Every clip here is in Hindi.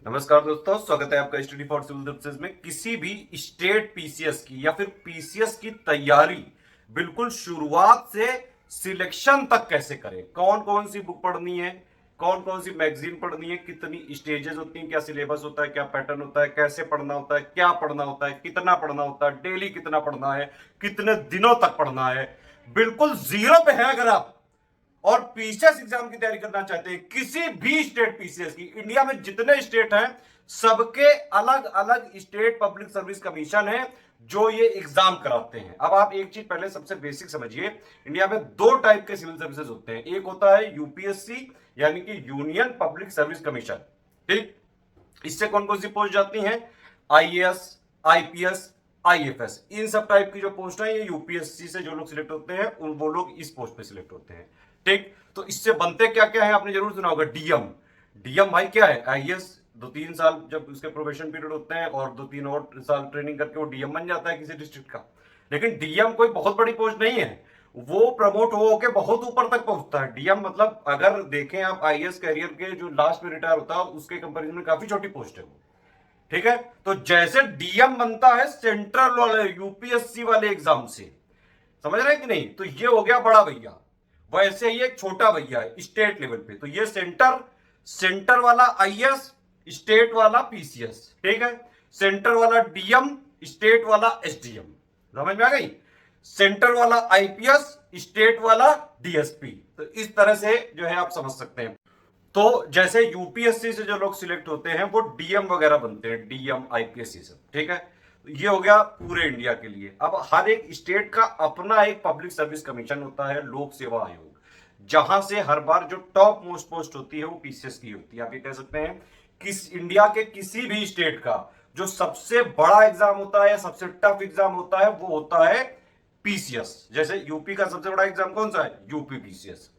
नमस्कार दोस्तों, स्वागत है आपका स्टडी फॉर सिविल सर्विसेज में। किसी भी स्टेट पीसीएस की या फिर पीसीएस की तैयारी बिल्कुल शुरुआत से सिलेक्शन तक कैसे करें, कौन कौन सी बुक पढ़नी है, कौन कौन सी मैगजीन पढ़नी है, कितनी स्टेजेस होती हैं, क्या सिलेबस होता है, क्या पैटर्न होता है, कैसे पढ़ना होता है, क्या पढ़ना होता है, कितना पढ़ना होता है, डेली कितना पढ़ना है, कितने दिनों तक पढ़ना है, बिल्कुल जीरो पे है अगर आप और पीसीएस एग्जाम की तैयारी करना चाहते हैं, किसी भी स्टेट पीसीएस की, इंडिया में जितने स्टेट हैं सबके अलग अलग स्टेट पब्लिक सर्विस कमीशन है जो ये एग्जाम कराते हैं। अब आप एक चीज पहले सबसे बेसिक समझिए, इंडिया में दो टाइप के सिविल सर्विसेज होते हैं। एक होता है यूपीएससी यानी कि यूनियन पब्लिक सर्विस कमीशन, ठीक। इससे कौन कौन सी पोस्ट जाती हैं? आईएएस, आईपीएस, आईएफएस, इन सब टाइप की जो पोस्ट है ये यूपीएससी से जो लोग सिलेक्ट होते हैं वो लोग इस पोस्ट पे सिलेक्ट होते हैं, ठीक। तो इससे बनते क्या क्या है आपने जरूर सुना होगा, डीएम। डीएम भाई क्या है? आईएएस 2-3 साल जब उसके प्रोबेशन पीरियड होते हैं और 2-3 और साल ट्रेनिंग करके वो डीएम बन जाता है किसी डिस्ट्रिक्ट का। लेकिन डीएम कोई बहुत बड़ी पोस्ट नहीं है, वो प्रमोट हो के बहुत ऊपर तक पहुंचता है। डीएम मतलब अगर देखें आप आईएएस कैरियर के जो लास्ट में रिटायर होता है उसके कंपेरिजन में काफी छोटी पोस्ट है वो, ठीक है। तो जैसे डीएम बनता है सेंट्रल वाले यूपीएससी वाले एग्जाम से, समझ रहे हैं कि नहीं? तो ये हो गया बड़ा भैया, वैसे ही एक छोटा भैया है स्टेट लेवल पे। तो ये सेंटर वाला आईएएस, स्टेट वाला पीसीएस, ठीक है। सेंटर वाला डीएम, स्टेट वाला एसडीएम, समझ में आ गई? सेंटर वाला आईपीएस, स्टेट वाला डीएसपी। तो इस तरह से जो है आप समझ सकते हैं। तो जैसे यूपीएससी से जो लोग सिलेक्ट होते हैं वो डीएम वगैरह बनते हैं, डीएम, आईपीएस, ये सब, ठीक है। ये हो गया पूरे इंडिया के लिए। अब हर एक स्टेट का अपना एक पब्लिक सर्विस कमीशन होता है, लोक सेवा आयोग, जहां से हर बार जो टॉप मोस्ट पोस्ट होती है वो पीसीएस की होती है। आप ये कह सकते हैं किस इंडिया के किसी भी स्टेट का जो सबसे बड़ा एग्जाम होता है, सबसे टफ एग्जाम होता है, वो होता है पीसीएस। जैसे यूपी का सबसे बड़ा एग्जाम कौन सा है? UP PCS.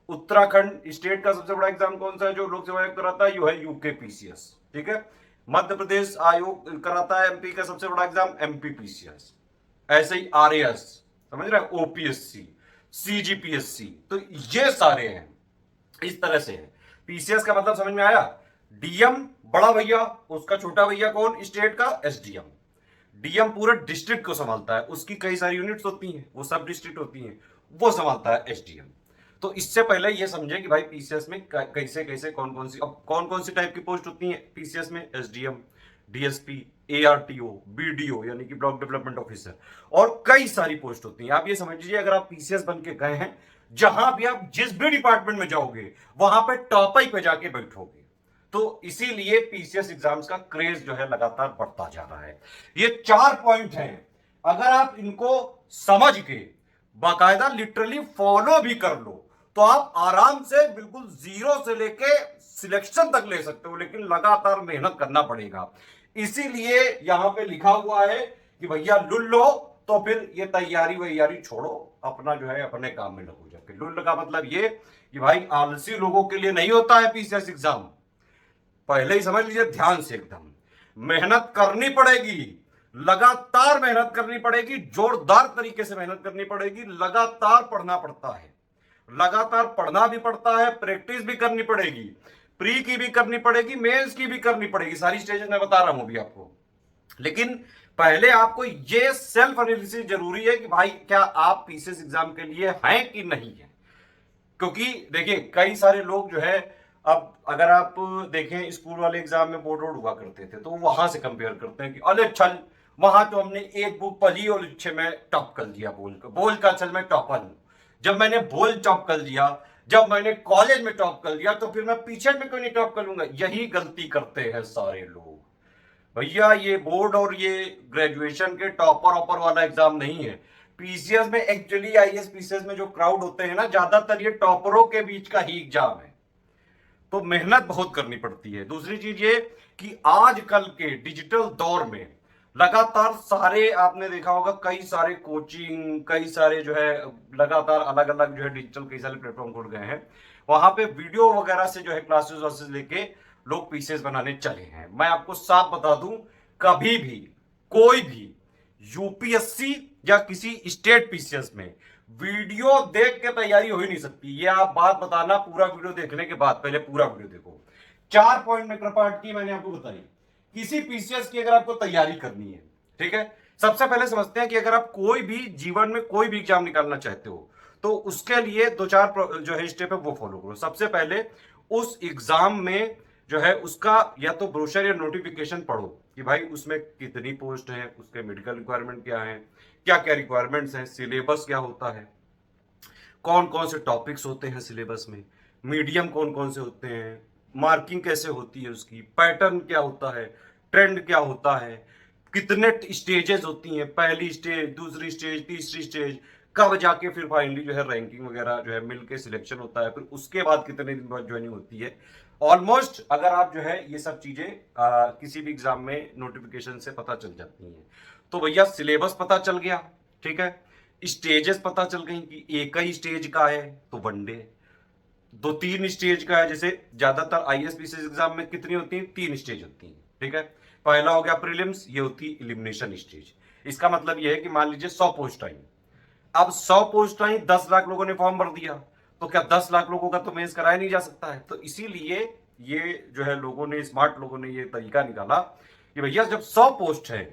उत्तराखंड स्टेट का सबसे बड़ा एग्जाम कौन सा है जो लोक सेवा आयोग कराता है? यो है यूके पीसीएस, ठीक है। मध्य प्रदेश आयोग कराता है एमपी का सबसे बड़ा एग्जाम, एमपी पीसीएस। ऐसे ही आरएएस, समझ रहे हैं, ओपीएससी, सीजीपीएससी, तो ये सारे हैं, इस तरह से है। पीसीएस का मतलब समझ में आया? डीएम बड़ा भैया, उसका छोटा भैया कौन? स्टेट का एसडीएम। डीएम पूरे डिस्ट्रिक्ट को संभालता है, उसकी कई सारी यूनिट्स होती हैं, वो सब डिस्ट्रिक्ट होती हैं, वो संभालता है एसडीएम। तो इससे पहले ये समझे कि भाई पीसीएस में कैसे कैसे कौन कौन सी टाइप की पोस्ट होती हैं पीसीएस में? एसडीएम, डीएसपी, एआरटीओ, बीडीओ यानी कि ब्लॉक डेवलपमेंट ऑफिसर, और कई सारी पोस्ट होती हैं। आप ये समझ लीजिए अगर आप पीसीएस बन के गए हैं, जहां भी आप जिस भी डिपार्टमेंट में जाओगे वहां पे टॉप ही पे जाके बैठोगे। तो इसीलिए पीसीएस एग्जाम्स का क्रेज जो है लगातार बढ़ता जा रहा है। ये 4 पॉइंट हैं, अगर आप इनको समझ के बाकायदा लिटरली फॉलो भी कर लो तो आप आराम से बिल्कुल जीरो से लेके सिलेक्शन तक ले सकते हो, लेकिन लगातार मेहनत करना पड़ेगा। इसीलिए यहां पे लिखा हुआ है कि भैया लुल लो, तो फिर ये तैयारी वैयारी छोड़ो, अपना जो है अपने काम में लगो जाके। लुल का मतलब ये कि भाई आलसी लोगों के लिए नहीं होता है पीसीएस एग्जाम, पहले ही समझ लीजिए ध्यान से एकदम। मेहनत करनी पड़ेगी, लगातार मेहनत करनी पड़ेगी, जोरदार तरीके से मेहनत करनी पड़ेगी, लगातार पढ़ना पड़ता है, लगातार पढ़ना भी पड़ता है, प्रैक्टिस भी करनी पड़ेगी, प्री की भी करनी पड़ेगी, मेंस की भी करनी पड़ेगी, सारी स्टेजेस मैं बता रहा हूं अभी आपको। लेकिन पहले आपको ये सेल्फ एनालिसिस जरूरी है कि भाई क्या आप पीसीएस एग्जाम के लिए हैं कि नहीं है। क्योंकि देखिए कई सारे लोग जो है, अब अगर आप देखें स्कूल वाले एग्जाम में बोर्ड वोर्ड हुआ करते थे तो वहां से कंपेयर करते हैं कि अरे चल वहां तो हमने एक बुक पढ़ी और अच्छे में टॉप कर दिया, बोल का चल मैं टॉपर हूं। जब मैंने बोल टॉप कर लिया, जब मैंने कॉलेज में टॉप कर लिया, तो फिर मैं पीछे में क्यों नहीं टॉप कर लूंगा? यही गलती करते हैं सारे लोग। भैया ये बोर्ड और ये ग्रेजुएशन के टॉपर ऑपर वाला एग्जाम नहीं है। पीसीएस में एक्चुअली आईएएस पीसीएस में जो क्राउड होते हैं ना, ज्यादातर ये टॉपरों के बीच का ही एग्जाम है, तो मेहनत बहुत करनी पड़ती है। दूसरी चीज ये कि आजकल के डिजिटल दौर में लगातार सारे, आपने देखा होगा कई सारे कोचिंग, कई सारे जो है लगातार अलग अलग जो है डिजिटल कई सारे प्लेटफॉर्म खुल गए हैं, वहां पे वीडियो वगैरह से जो है क्लासेस वासेस लेके लोग पीसीएस बनाने चले हैं। मैं आपको साफ बता दूं, कभी भी कोई भी यूपीएससी या किसी स्टेट पीसीएस में वीडियो देख के तैयारी हो ही नहीं सकती। ये आप बात बताना पूरा वीडियो देखने के बाद, पहले पूरा वीडियो देखो। 4 पॉइंट में कृपाट की मैंने आपको बताई। किसी पीसीएस की अगर आपको तैयारी करनी है, ठीक है, सबसे पहले समझते हैं कि अगर आप कोई भी जीवन में कोई भी एग्जाम निकालना चाहते हो तो उसके लिए दो चार जो है स्टेप है वो फॉलो करो। सबसे पहले उस एग्जाम में जो है उसका या तो ब्रोशर या नोटिफिकेशन पढ़ो कि भाई उसमें कितनी पोस्ट है, उसके मेडिकल रिक्वायरमेंट क्या है, क्या क्या रिक्वायरमेंट्स हैं, सिलेबस क्या होता है, कौन कौन से टॉपिक्स होते हैं सिलेबस में, मीडियम कौन कौन से होते हैं, मार्किंग कैसे होती है, उसकी पैटर्न क्या होता है, ट्रेंड क्या होता है, कितने स्टेजेस होती हैं, पहली स्टेज, दूसरी स्टेज, तीसरी स्टेज, कब जाके फिर फाइनली जो है रैंकिंग वगैरह जो है मिलके सिलेक्शन होता है, फिर उसके बाद कितने दिन बाद ज्वाइनिंग होती है। ऑलमोस्ट अगर आप जो है ये सब चीजें किसी भी एग्जाम में नोटिफिकेशन से पता चल जाती हैं। तो भैया सिलेबस पता चल गया, ठीक है, स्टेजेस पता चल गई कि एक ही स्टेज का है तो वनडे, दो तीन स्टेज का है, जैसे ज्यादातर आईएएस एग्जाम में कितनी होती है, 3 स्टेज होती है, ठीक है। पहला हो गया प्रीलिम्स, ये होती है एलिमिनेशन स्टेज। इसका मतलब ये है कि मान लीजिए 100 पोस्ट आई, अब 100 पोस्ट आई, 10 लाख लोगों ने फॉर्म भर दिया, तो क्या 10 लाख लोगों का तो मेंस कराया नहीं जा सकता है। तो इसीलिए ये जो है लोगों ने, स्मार्ट लोगों ने ये तरीका निकाला कि भैया जब 100 पोस्ट है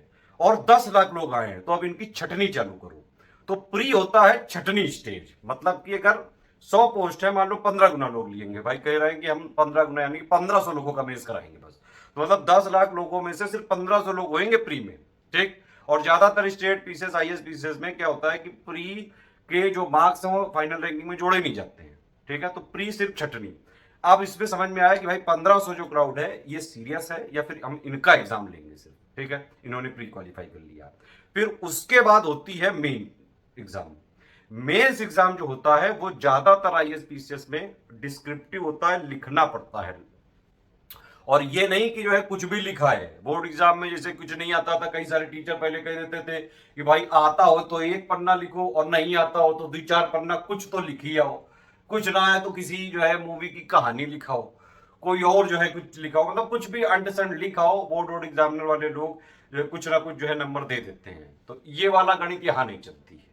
और 10 लाख लोग आए हैं तो अब इनकी छटनी चालू करो। तो प्री होता है छटनी स्टेज, मतलब कि अगर 100 पोस्ट है, मान लो 15 गुना लोग लेंगे, भाई कह रहे हैं कि हम 15 गुना यानी 1500 लोगों का मेंस कराएंगे बस, तो मतलब 10 लाख लोगों में से सिर्फ 1500 लोग होंगे प्री में, ठीक। और ज्यादातर स्टेट पीसीएस आईएएस पीसीएस में क्या होता है कि प्री के जो मार्क्स हैं वो फाइनल रैंकिंग में जोड़े नहीं जाते हैं, ठीक है, तो प्री सिर्फ छटनी। अब इसमें समझ में आया कि भाई 1500 जो क्राउड है ये सीरियस है या फिर हम इनका एग्जाम लेंगे सिर्फ, ठीक है, इन्होंने प्री क्वालिफाई कर लिया। फिर उसके बाद होती है मेन एग्जाम। मेंस एग्जाम जो होता है वो ज्यादातर आईएएस पीसीएस में डिस्क्रिप्टिव होता है, लिखना पड़ता है। और ये नहीं कि जो है कुछ भी लिखा है। बोर्ड एग्जाम में जैसे कुछ नहीं आता था, कई सारे टीचर पहले कह देते थे कि भाई आता हो तो एक पन्ना लिखो और नहीं आता हो तो 2-4 पन्ना कुछ तो लिखी आओ, कुछ ना आए तो किसी जो है मूवी की कहानी लिखाओ, कोई और जो है कुछ लिखाओ, मतलब कुछ भी अंडरस्टैंड लिखाओ। बोर्ड एग्जामिनर वाले लोग जो है कुछ ना कुछ जो है नंबर दे देते हैं। तो ये वाला गणित यहाँ नहीं चलती है।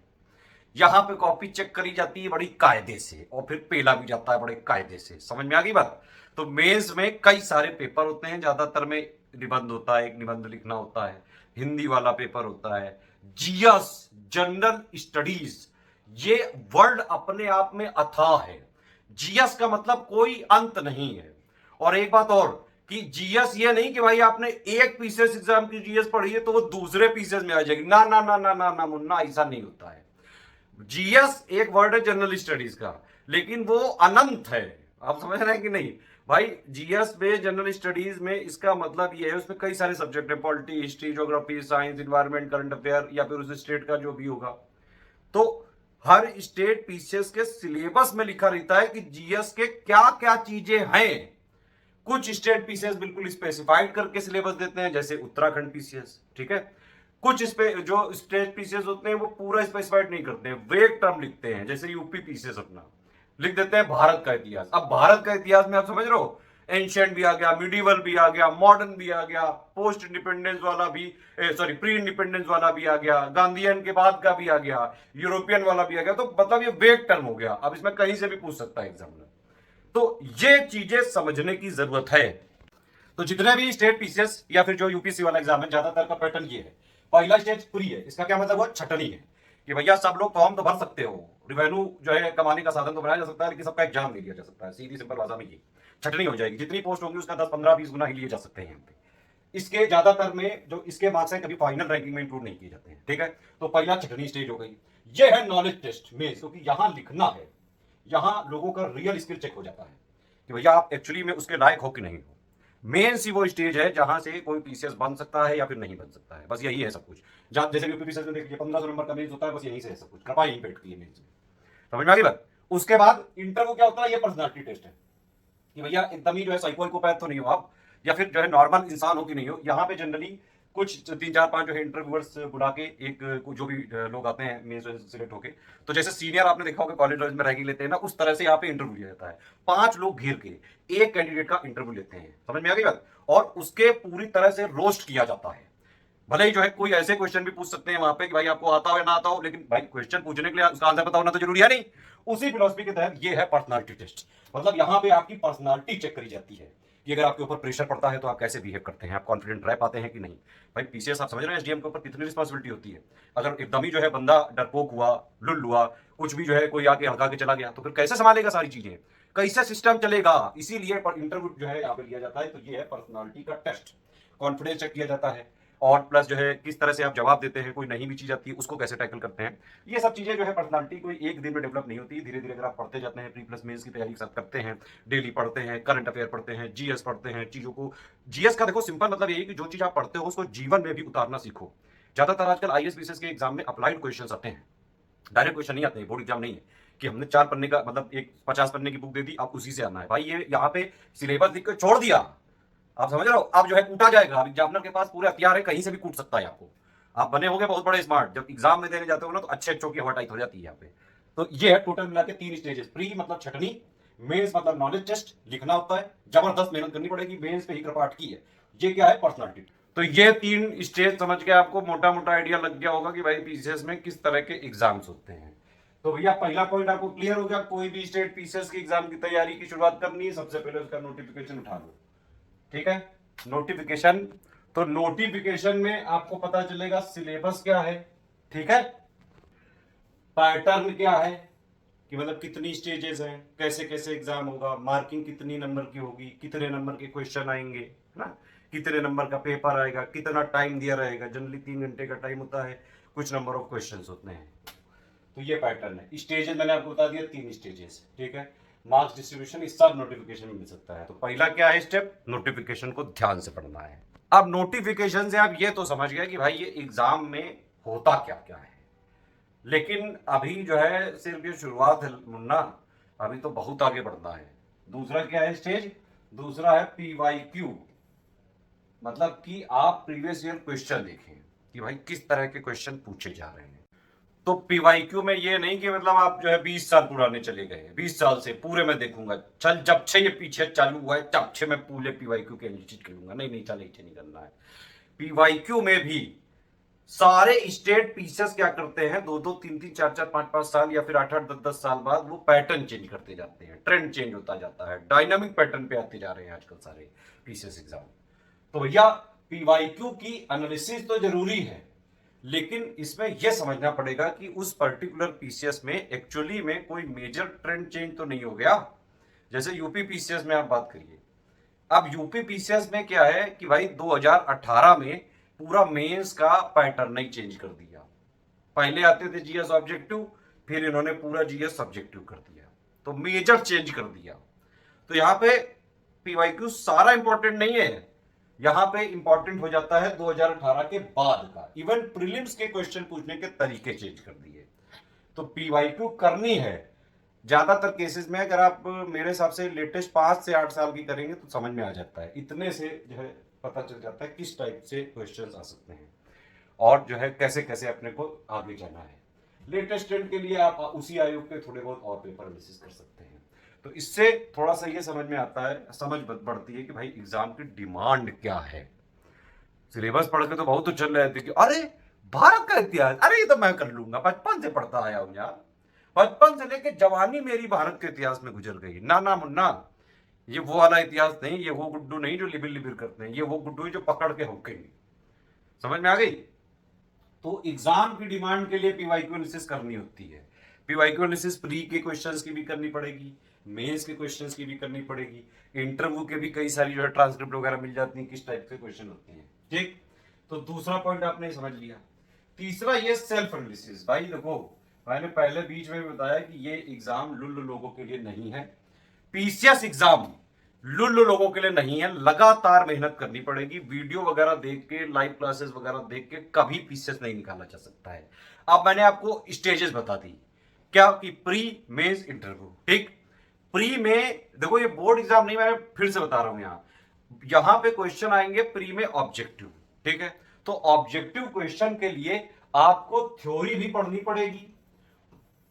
यहाँ पे कॉपी चेक करी जाती है बड़ी कायदे से और फिर पेला भी जाता है बड़े कायदे से। समझ में आ गई बात। तो मेंस में कई सारे पेपर होते हैं, ज्यादातर में निबंध होता है, एक निबंध लिखना होता है, हिंदी वाला पेपर होता है, जीएस जनरल स्टडीज, ये वर्ड अपने आप में अथाह है। जीएस का मतलब कोई अंत नहीं है। और एक बात और कि जीएस ये नहीं कि भाई आपने एक पीसीएस एग्जाम की जीएस पढ़ी है तो वो दूसरे पीसीएस में आ जाएगी, ना ना ना ना ना ना मुन्ना, ऐसा नहीं होता है। जीएस एक वर्ड है जनरल स्टडीज का, लेकिन वो अनंत है। आप समझ रहे हैं कि नहीं भाई। जीएस में जनरल स्टडीज में इसका मतलब ये है उसमें कई सारे सब्जेक्ट है, polity, history, geography, science, environment, current affair या फिर उस स्टेट का जो भी होगा। तो हर स्टेट पीसीएस के सिलेबस में लिखा रहता है कि जीएस के क्या क्या चीजें हैं। कुछ स्टेट पीसीएस बिल्कुल स्पेसिफाइड करके सिलेबस देते हैं, जैसे उत्तराखंड पीसीएस, ठीक है। कुछ इस पे जो स्टेट पीसीएस होते हैं वो पूरा स्पेसिफाइड नहीं करते हैं, वेग टर्म लिखते हैं, जैसे यूपी पीसीएस अपना लिख देते हैं भारत का इतिहास। अब भारत का इतिहास में आप समझ रहे हो, एंशिएंट भी आ गया, मिडिवल भी आ गया, मॉडर्न भी आ गया, पोस्ट इंडिपेंडेंस वाला भी, सॉरी प्री इंडिपेंडेंस वाला भी आ गया, गांधीयन के बाद का भी आ गया, यूरोपियन वाला भी आ गया। तो मतलब ये वेग टर्म हो गया। अब इसमें कहीं से भी पूछ सकता है एग्जामिनर। तो ये चीजें समझने की जरूरत है। तो जितने भी स्टेट पीसीएस या फिर जो यूपीएससी वाला एग्जाम है, ज्यादातर का पैटर्न ये है। पहला स्टेज प्री है, इसका क्या मतलब, वो छटनी है कि भैया सब लोग फॉर्म तो भर सकते हो, रिवेन्यू जो है कमाने का साधन तो बनाया जा सकता है, लेकिन सबका एग्जाम नहीं लिया जा सकता है। सीधी सिंपल भाषा में ये छटनी हो जाएगी। जितनी पोस्ट होंगी उसका 10, 15, 20 गुना ही लिए जा सकते हैं यहाँ पे। इसके ज्यादातर में जो इसके मार्क्स हैं कभी फाइनल रैंकिंग में इंक्लूड नहीं किए जाते हैं, ठीक है। तो पहला छटनी स्टेज हो गई। ये है नॉलेज टेस्ट में, क्योंकि यहां लिखना है, यहां लोगों का रियल स्किल चेक हो जाता है कि भैया आप एक्चुअली में उसके लायक हो कि नहीं हो। मेन सी वो स्टेज है जहां से कोई पीसीएस बन सकता है या फिर नहीं बन सकता है, बस यही है सब कुछ। जैसे यूपी पीसीएस में देखिए 1500 नंबर का मेंस होता है, बस यही से है सब कुछ, कृपा यही बैठती है मेंस में। समझ में आ गई बात। उसके बाद इंटरव्यू क्या होता है, ये पर्सनालिटी टेस्ट है कि भैया एकदम ही जो है साइकोइकोपैथ तो नहीं हो आप, या फिर जो है नॉर्मल इंसान हो कि नहीं हो। यहाँ पे जनरली कुछ 3-4-5 जो है इंटरव्यूअर्स बुला के, एक जो भी लोग आते हैं मेंस सिलेक्ट होके, तो जैसे सीनियर आपने देखा होगा कॉलेज में रैंकिंग लेते हैं ना, उस तरह से यहाँ पे इंटरव्यू लिया जाता है। 5 लोग घेर के एक कैंडिडेट का इंटरव्यू लेते हैं। समझ में आ गई बात। और उसके पूरी तरह से रोस्ट किया जाता है। भले ही जो है कोई ऐसे क्वेश्चन भी पूछ सकते हैं वहां पे कि भाई आपको आता हो या ना आता हो, लेकिन भाई क्वेश्चन पूछने के लिए उसका आंसर पता होना तो जरूरी है नहीं। उसी फिलॉसफी के तहत ये है पर्सनालिटी टेस्ट। मतलब यहाँ पे आपकी पर्सनालिटी चेक करी जाती है कि अगर आपके ऊपर प्रेशर पड़ता है तो आप कैसे बिहेव करते हैं, आप कॉन्फिडेंट रह पाते हैं कि नहीं। भाई पीसीएस आप समझ रहे हैं एसडीएम के ऊपर कितनी रिस्पॉन्सिबिलिटी होती है। अगर एकदम ही जो है बंदा डरपोक हुआ, लुल हुआ, कुछ भी जो है कोई आके हड़का के चला गया तो फिर कैसे संभालेगा सारी चीजें, कैसे सिस्टम चलेगा। इसीलिए इंटरव्यू जो है यहाँ पे लिया जाता है। तो ये है पर्सनालिटी का टेस्ट, कॉन्फिडेंस चेक किया जाता है, और प्लस जो है किस तरह से आप जवाब देते हैं, कोई नहीं भी चीज आती है उसको कैसे टैकल करते हैं। ये सब चीजें जो है पर्सनालिटी कोई एक दिन में डेवलप नहीं होती, धीरे धीरे अगर आप पढ़ते जाते हैं, प्री प्लस मेंस की तैयारी सब करते हैं, डेली पढ़ते हैं, करंट अफेयर पढ़ते हैं, जीएस पढ़ते हैं, चीजों को जीएस का देखो सिंपल मतलब यही कि जो चीज आप पढ़ते हो उसको जीवन में भी उतारना सीखो। ज्यादातर आजकल आईएएस बीसीएस के एग्जाम में अप्लाइड क्वेश्चन आते हैं, डायरेक्ट क्वेश्चन नहीं आते हैं, बोर्ड एग्जाम नहीं है कि हमने 4 पन्ने का मतलब एक 50 पन्ने की बुक दे दी, अब उसी से आना है। भाई ये यहाँ पे सिलेबस लिख के छोड़ दिया, आप समझ रहे हो, अब जो है कूटा जाएगा। अब एग्जामिनर के पास पूरे हथियार है, कहीं से भी कूट सकता है आपको। आप बने होंगे बहुत बड़े स्मार्ट, जब एग्जाम में देने जाते हो ना तो अच्छे अच्छों की हवा टाइट हो जाती है यहाँ पे। तो ये है टोटल मिला के 3 स्टेजेस, प्री मतलब छटनी, मेंस मतलब नॉलेज टेस्ट लिखना होता है, जबरदस्त मेहनत करनी पड़ेगी, मेंस पे ही कृपा अटकी है। ये क्या है, पर्सनालिटी। तो ये 3 स्टेज समझ के आपको मोटा मोटा आइडिया लग गया होगा कि भाई पीसीएस में किस तरह के एग्जाम्स होते हैं। तो भैया पहला पॉइंट आपको क्लियर हो गया, कोई भी स्टेट पीसीएस के एग्जाम की तैयारी की शुरुआत करनी है, सबसे पहले उसका नोटिफिकेशन उठा लो। ठीक है, नोटिफिकेशन, तो नोटिफिकेशन में आपको पता चलेगा सिलेबस क्या है, ठीक है, पैटर्न क्या है कि मतलब कितनी स्टेजेस हैं, कैसे कैसे एग्जाम होगा, मार्किंग कितनी नंबर की होगी, कितने नंबर के क्वेश्चन आएंगे, है ना, कितने नंबर का पेपर आएगा, कितना टाइम दिया रहेगा। जनरली 3 घंटे का टाइम होता है, कुछ नंबर ऑफ क्वेश्चंस होते हैं। तो ये पैटर्न है। स्टेजेस मैंने आपको बता दिया 3 स्टेजेस, ठीक है। मार्क्स डिस्ट्रीब्यूशन इस सब नोटिफिकेशन में मिल सकता है। तो पहला क्या है स्टेप, नोटिफिकेशन को ध्यान से पढ़ना है। अब नोटिफिकेशन से आप ये तो समझ गए कि भाई ये एग्जाम में होता क्या क्या है, लेकिन अभी जो है सिर्फ ये शुरुआत है मुन्ना, अभी तो बहुत आगे बढ़ना है। दूसरा क्या है स्टेज, दूसरा है पीवाईक्यू, मतलब कि आप प्रीवियस ईयर क्वेश्चन देखें कि भाई किस तरह के क्वेश्चन पूछे जा रहे हैं। तो पीवाईक्यू में ये नहीं कि मतलब आप जो है 20 साल पुराने चले गए, 20 साल से पूरे मैं देखूंगा, चल जब से ये पीछे चालू हुआ है तब से मैं पूरे पीवाईक्यू के एनालिसिस करूंगा, नहीं नहीं, चल ऐसे नहीं करना है। पीवाईक्यू में भी सारे स्टेट पीसीएस क्या करते हैं, 2-2, 3-3, 4-4, 5-5 साल या फिर 8-8, 10-10 साल बाद वो पैटर्न चेंज करते जाते हैं, ट्रेंड चेंज होता जाता है, डायनामिक पैटर्न पे आते जा रहे हैं आजकल सारे पीसीएस एग्जाम। तो भैया पीवाईक्यू की एनालिसिस तो जरूरी है, लेकिन इसमें यह समझना पड़ेगा कि उस पर्टिकुलर पीसीएस में एक्चुअली में कोई मेजर ट्रेंड चेंज तो नहीं हो गया। जैसे यूपी पीसीएस में आप बात करिए, अब यूपी पीसीएस में क्या है कि भाई 2018 में पूरा मेंस का पैटर्न ही चेंज कर दिया। पहले आते थे जीएस ऑब्जेक्टिव, फिर इन्होंने पूरा जीएस सब्जेक्टिव कर दिया, तो मेजर चेंज कर दिया। तो यहां पे पीवाईक्यू सारा इंपॉर्टेंट नहीं है, यहां पे इंपॉर्टेंट हो जाता है 2018 के बाद का। इवन प्रीलिम्स के क्वेश्चन पूछने के तरीके चेंज कर दिए। तो पीवाईक्यू करनी है ज्यादातर केसेस में, अगर आप मेरे हिसाब से लेटेस्ट 5 से 8 साल की करेंगे तो समझ में आ जाता है, इतने से जो है पता चल जाता है किस टाइप से क्वेश्चंस आ सकते हैं और जो है कैसे कैसे अपने को आगे जाना है। लेटेस्ट ट्रेंड के लिए आप उसी आयोग के थोड़े बहुत और पेपर एनालिसिस कर सकते हैं। तो इससे थोड़ा सा ये समझ में आता है, समझ बढ़ती है कि भाई एग्जाम की डिमांड क्या है। सिलेबस पढ़ के तो बहुत उछल रहे थे कि अरे भारत का इतिहास, अरे ये तो मैं कर लूंगा, बचपन से पढ़ता आया हूं यार, बचपन से लेके जवानी मेरी भारत के इतिहास में गुजर गई। ना ना मुन्ना, ये वो वाला इतिहास नहीं, ये वो गुड्डू नहीं जो लिबिर लिबिर करते हैं, ये वो गुड्डू जो पकड़ के होकेंगे। समझ में आ गई। तो एग्जाम की डिमांड के लिए पीवाईक्यू एनालिसिस करनी होती है। पीवाईक्यू एनालिसिस प्री के क्वेश्चंस की भी करनी पड़ेगी, मेंस के क्वेश्चंस की भी करनी पड़ेगी, इंटरव्यू के भी कई सारी जो है ट्रांसक्रिप्ट वगैरह मिल जाती है किस टाइप के क्वेश्चन होते हैं। ठीक, तो दूसरा पॉइंट आपने समझ लिया। तीसरा ये सेल्फ एनालिसिस। भाई देखो मैंने पहले बीच में बताया कि ये एग्जाम लुल्लू लोगों के लिए नहीं है, पीसीएस एग्जाम लुल्लू लोगों के लिए नहीं है। लगातार मेहनत करनी पड़ेगी, वीडियो वगैरह देख के, लाइव क्लासेस वगैरह देख के कभी पीसीएस नहीं निकाला जा सकता है। अब मैंने आपको स्टेजेस बता दी क्या, कि प्री मेंस इंटरव्यू। ठीक, प्री में देखो ये बोर्ड एग्जाम नहीं, मैं फिर से बता रहा हूं, यहां पे क्वेश्चन आएंगे प्री में ऑब्जेक्टिव। ठीक है, तो ऑब्जेक्टिव क्वेश्चन के लिए आपको थ्योरी भी पढ़नी पड़ेगी,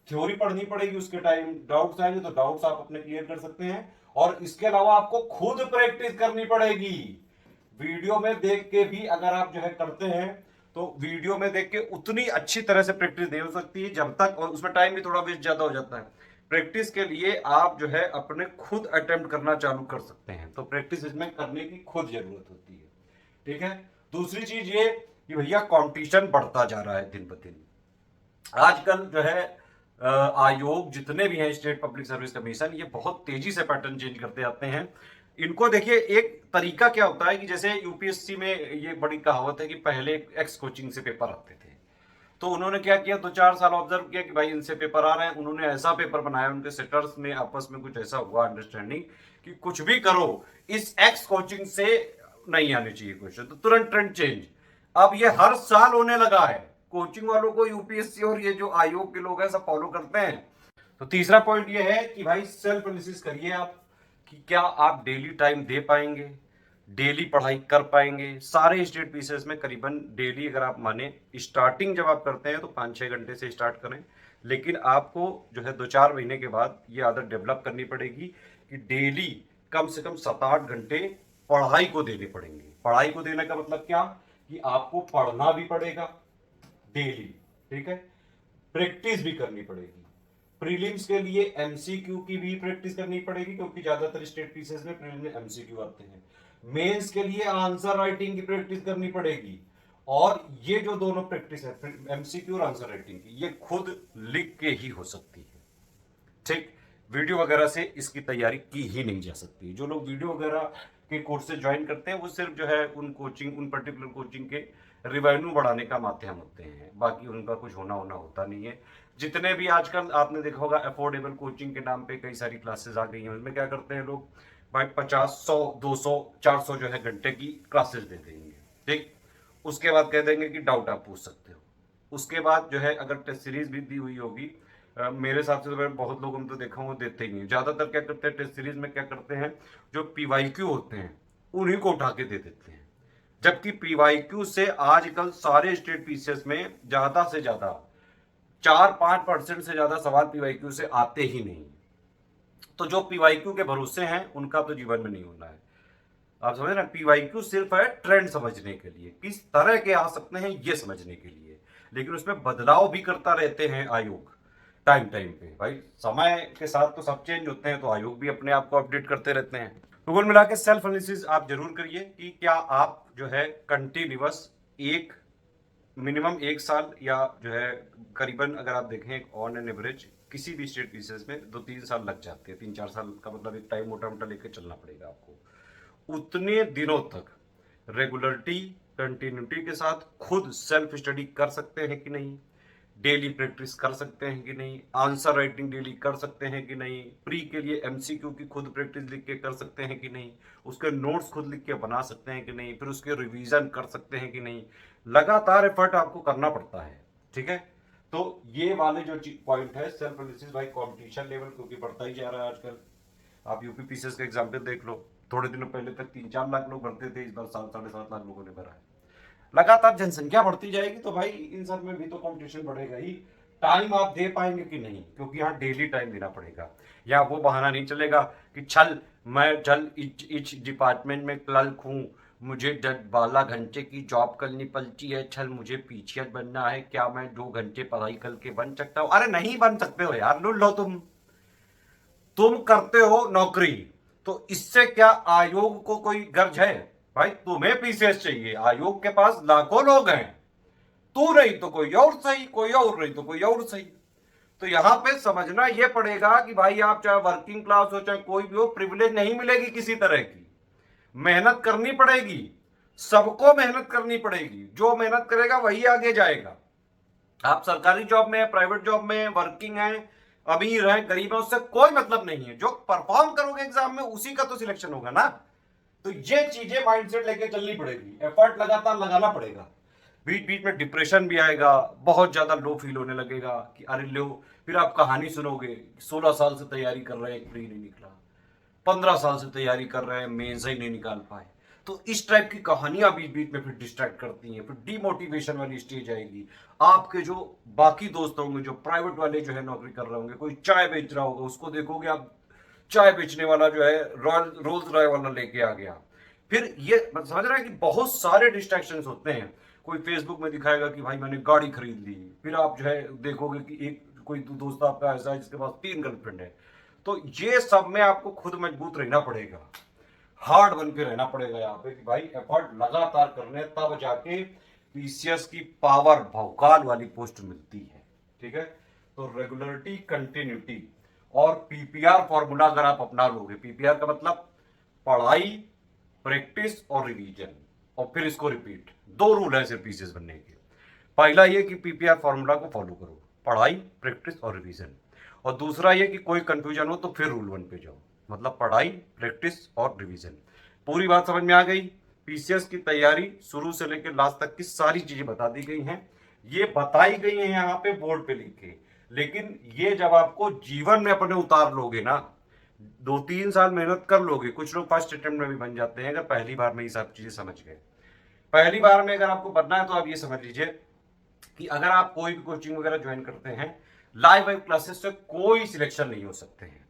थ्योरी पढ़नी पड़ेगी, उसके टाइम डाउट्स आएंगे तो डाउट्स आप अपने क्लियर कर सकते हैं, और इसके अलावा आपको खुद प्रैक्टिस करनी पड़ेगी। वीडियो में देख के भी अगर आप जो है करते हैं तो वीडियो में देख के उतनी अच्छी तरह से प्रैक्टिस नहीं हो सकती जब तक, और उसमें टाइम भी थोड़ा वेस्ट ज्यादा हो जाता है। प्रैक्टिस के लिए आप जो है अपने खुद अटेम्प्ट करना चालू कर सकते हैं, तो प्रैक्टिस इसमें करने की खुद जरूरत होती है। ठीक है। दूसरी चीज ये कि भैया कंपटीशन बढ़ता जा रहा है दिन ब दिन। आजकल जो है आयोग जितने भी हैं, स्टेट पब्लिक सर्विस कमीशन, ये बहुत तेजी से पैटर्न चेंज करते आते हैं। इनको देखिए, एक तरीका क्या होता है कि जैसे यूपीएससी में ये बड़ी कहावत है कि पहले एक्स कोचिंग से पेपर आते थे, तो उन्होंने क्या किया, 2-4 साल ऑब्जर्व किया कि भाई इनसे पेपर आ रहे हैं, उन्होंने ऐसा पेपर बनाया, उनके सेटर्स में आपस में कुछ ऐसा हुआ अंडरस्टैंडिंग कि कुछ भी करो इस एक्स कोचिंग से नहीं आने चाहिए क्वेश्चन, तो तुरंत ट्रेंड चेंज। अब ये हर साल होने लगा है, कोचिंग वालों को यूपीएससी और ये जो आयोग के लोग हैं सब फॉलो करते हैं। तो तीसरा पॉइंट ये है कि भाई सेल्फ एनालिसिस करिए आप कि क्या आप डेली टाइम दे पाएंगे, डेली पढ़ाई कर पाएंगे। सारे स्टेट पीसेस में करीबन डेली, अगर आप माने स्टार्टिंग जब आप करते हैं तो 5-6 घंटे से स्टार्ट करें, लेकिन आपको जो है 2-4 महीने के बाद ये आदत डेवलप करनी पड़ेगी कि डेली कम से कम 7-8 घंटे पढ़ाई को देने पड़ेंगे। पढ़ाई को देने का मतलब क्या कि आपको पढ़ना भी पड़ेगा डेली, ठीक है, प्रैक्टिस भी करनी पड़ेगी। प्रीलिम्स के लिए एमसीक्यू की भी प्रैक्टिस करनी पड़ेगी, क्योंकि ज्यादातर स्टेट पीसेस में प्रीलिम्स में एमसीक्यू आते हैं। मेंस के लिए आंसर राइटिंग की प्रैक्टिस करनी पड़ेगी, और ये जो दोनों प्रैक्टिस है एमसीक्यू और आंसर राइटिंग की, ये खुद लिख के ही हो सकती है। ठीक, वीडियो वगैरह से इसकी तैयारी की ही नहीं जा सकती। जो लोग वीडियो वगैरह के कोर्स से ज्वाइन करते हैं वो सिर्फ जो है उन पर्टिकुलर कोचिंग के रिवेन्यू बढ़ाने का माध्यम होते हैं, बाकी उनका कुछ होना होता नहीं है। जितने भी आजकल आपने देखा होगा अफोर्डेबल कोचिंग के नाम पे कई सारी क्लासेस आ गई हैं, उसमें क्या करते हैं लोग, भाई 50, 100, 200, 400 जो है घंटे की क्लासेस दे देंगे। ठीक, उसके बाद कह देंगे कि डाउट आप पूछ सकते हो। उसके बाद जो है अगर टेस्ट सीरीज भी दी हुई होगी, मेरे हिसाब से तो मैं बहुत लोगों ने तो देखा हूँ देते ही नहीं। ज्यादातर क्या करते हैं टेस्ट सीरीज में, क्या करते हैं, जो पीवाईक्यू होते हैं उन्हीं को उठा के दे देते हैं, जबकि पीवाईक्यू से आजकल सारे स्टेट पीसीएस में ज्यादा से ज्यादा 4-5% से ज्यादा सवाल पीवाईक्यू से आते ही नहीं। तो जो पीवाईक्यू के भरोसे हैं उनका तो जीवन में नहीं होना है। आप समझ रहे, पीवाईक्यू सिर्फ है ट्रेंड समझने के लिए, किस तरह के आ सकते हैं ये समझने के लिए, लेकिन उसमें बदलाव भी करता रहते हैं आयोग टाइम पे। भाई समय के साथ तो सब चेंज होते हैं, तो आयोग भी अपने आप को अपडेट करते रहते हैं। तो कुल मिला के सेल्फ एनालिसिस आप जरूर करिए कि क्या आप जो है कंटिन्यूअस मिनिमम 1 साल, या जो है करीबन अगर आप देखें ऑन एन एवरेज किसी भी स्टेट पीसेस में 2-3 साल लग जाते हैं। 3-4 साल का मतलब एक टाइम मोटा मोटा लेकर चलना पड़ेगा आपको। उतने दिनों तक रेगुलरिटी, कंटिन्यूटी के साथ खुद सेल्फ स्टडी कर सकते हैं कि नहीं, डेली प्रैक्टिस कर सकते हैं कि नहीं, आंसर राइटिंग डेली कर सकते हैं कि नहीं, प्री के लिए एमसीक्यू की खुद प्रैक्टिस लिख के कर सकते हैं कि नहीं, उसके नोट्स खुद लिख के बना सकते हैं कि नहीं, फिर उसके रिवीजन कर सकते हैं कि नहीं। लगातार एफर्ट आपको करना पड़ता है। ठीक है, तो ये वाले जो पॉइंट है self analysis bye competition level, क्योंकि बढ़ता ही जा रहा है आजकल। आप यूपी पीसीएस का एग्जाम्पल देख लो, थोड़े दिनों पहले तक 3-4 लाख लोग भरते थे, इस बार 7-7.5 लाख लोगों ने भरा है। लगातार जनसंख्या बढ़ती जाएगी तो भाई इन सब में भी तो कंपटीशन बढ़ेगा ही। टाइम आप दे पाएंगे कि नहीं, क्योंकि यहाँ डेली टाइम देना पड़ेगा। या वो बहाना नहीं चलेगा कि मैं इच डिपार्टमेंट में क्लर्क हूँ, मुझे 12 घंटे की जॉब करनी पड़ती है, मुझे पीछे बनना है, क्या मैं 2 घंटे पढ़ाई करके बन सकता हूँ? अरे नहीं बन सकते हो यार, लो तुम करते हो नौकरी, तो इससे क्या आयोग को कोई गर्ज है? भाई तुम्हें पीसीएस चाहिए, आयोग के पास लाखों लोग हैं, तू नहीं तो कोई और सही, कोई और नहीं तो कोई और सही। तो यहां पे समझना यह पड़ेगा कि भाई आप चाहे वर्किंग क्लास हो चाहे कोई भी हो, प्रिविलेज नहीं मिलेगी किसी तरह की, मेहनत करनी पड़ेगी, सबको मेहनत करनी पड़ेगी। जो मेहनत करेगा वही आगे जाएगा। आप सरकारी जॉब में, प्राइवेट जॉब में, वर्किंग है, अमीर है, गरीब है, उससे कोई मतलब नहीं है। जो परफॉर्म करोगे एग्जाम में उसी का तो सिलेक्शन होगा ना। तो ये चीजें माइंडसेट लेके चलनी पड़ेगी, एफर्ट लगातार लगाना पड़ेगा। बीच बीच में डिप्रेशन भी आएगा, बहुत ज्यादा लो फील होने लगेगा कि अरे लो, फिर आप कहानी सुनोगे 16 साल से तैयारी कर रहे हैं, प्री नहीं निकला, 15 साल से तैयारी कर रहे हैं, मेंस ही नहीं निकाल पाए। तो इस टाइप की कहानियां बीच बीच में फिर डिस्ट्रैक्ट करती हैं, फिर डीमोटिवेशन वाली स्टेज आएगी। आपके जो बाकी दोस्त होंगे, जो प्राइवेट वाले जो है नौकरी कर रहे होंगे, कोई चाय बेच रहा होगा, उसको देखोगे आप, चाय बेचने वाला जो है रोल्स रॉय वाला लेके आ गया। फिर ये समझ रहा है कि बहुत सारे डिस्ट्रैक्शंस होते हैं। कोई फेसबुक में दिखाएगा कि भाई मैंने गाड़ी खरीद ली, फिर आप जो है देखोगे कि एक कोई दोस्त आपका ऐसा है जिसके पास 3 गर्लफ्रेंड है, तो ये सब में आपको खुद मजबूत रहना पड़ेगा, हार्ड बन के रहना पड़ेगा यहाँ पे कि भाई एफर्ट लगातार करने, तब जाके पीसीएस की पावर भौकाल वाली पोस्ट मिलती है। ठीक है, तो रेगुलरिटी, कंटिन्यूटी और पीपीआर फॉर्मूला अगर आप अपना लोगे, पीपीआर का मतलब पढ़ाई, प्रैक्टिस और रिवीजन, और फिर इसको रिपीट, 2 रूल है सिर्फ पीसीएस बनने के। पहला ये कि पीपीआर फॉर्मूला को फॉलो करो, पढ़ाई, प्रैक्टिस और रिवीजन, और दूसरा ये कि कोई कंफ्यूजन हो तो फिर रूल 1 पे जाओ, मतलब पढ़ाई, प्रैक्टिस और रिवीजन। पूरी बात समझ में आ गई? पीसीएस की तैयारी शुरू से लेकर लास्ट तक की सारी चीजें बता दी गई हैं, ये बताई गई हैं यहाँ पे बोर्ड पे लिख के, लेकिन ये जब आपको जीवन में अपने उतार लोगे ना, 2-3 साल मेहनत कर लोगे, कुछ लोग फर्स्ट अटेम्प्ट में भी बन जाते हैं अगर पहली बार में ये सब चीजें समझ गए। पहली बार में अगर आपको बनना है तो आप ये समझ लीजिए कि अगर आप कोई भी कोचिंग वगैरह ज्वाइन करते हैं, लाइव क्लासेस से कोई सिलेक्शन नहीं हो सकते हैं।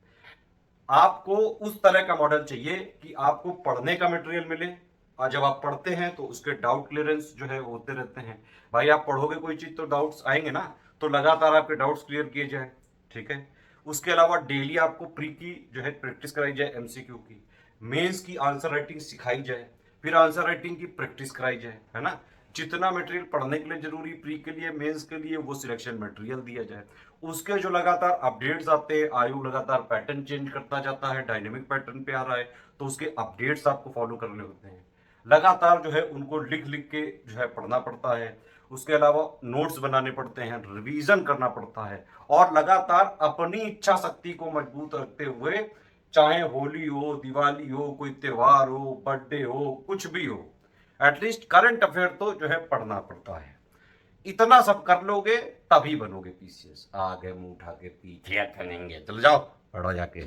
आपको उस तरह का मॉडल चाहिए कि आपको पढ़ने का मटेरियल मिले, और जब आप पढ़ते हैं तो उसके डाउट क्लियरेंस जो है होते रहते हैं। भाई आप पढ़ोगे कोई चीज तो डाउट्स आएंगे ना, तो लगातार आपके डाउट्स क्लियर किए जाए। ठीक है, उसके अलावा डेली आपको प्री की जो है प्रैक्टिस कराई जाए, एमसीक्यू की, मेंस की आंसर राइटिंग सिखाई जाए, फिर आंसर राइटिंग की प्रैक्टिस कराई जाए, है ना। जितना मटेरियल पढ़ने के लिए जरूरी, प्री के लिए, मेंस के लिए, वो सिलेक्शन मटेरियल दिया जाए। उसके जो लगातार अपडेट्स आते हैं, आयु लगातार पैटर्न चेंज करता जाता है, डायनेमिक पैटर्न पे आ रहा है, तो उसके अपडेट्स आपको फॉलो करने होते हैं। लगातार जो है उनको लिख लिख के जो है पढ़ना पड़ता है। उसके अलावा नोट्स बनाने पड़ते हैं, रिवीजन करना पड़ता है, और लगातार अपनी इच्छा शक्ति को मजबूत रखते हुए, चाहे होली हो, दिवाली हो, कोई त्योहार हो, बर्थडे हो, कुछ भी हो, एटलीस्ट करंट अफेयर तो जो है पढ़ना पड़ता है। इतना सब कर लोगे तभी बनोगे पीसीएस। आगे मुंह उठा के पीछे करेंगे, चलो जाओ पढ़ो जाके।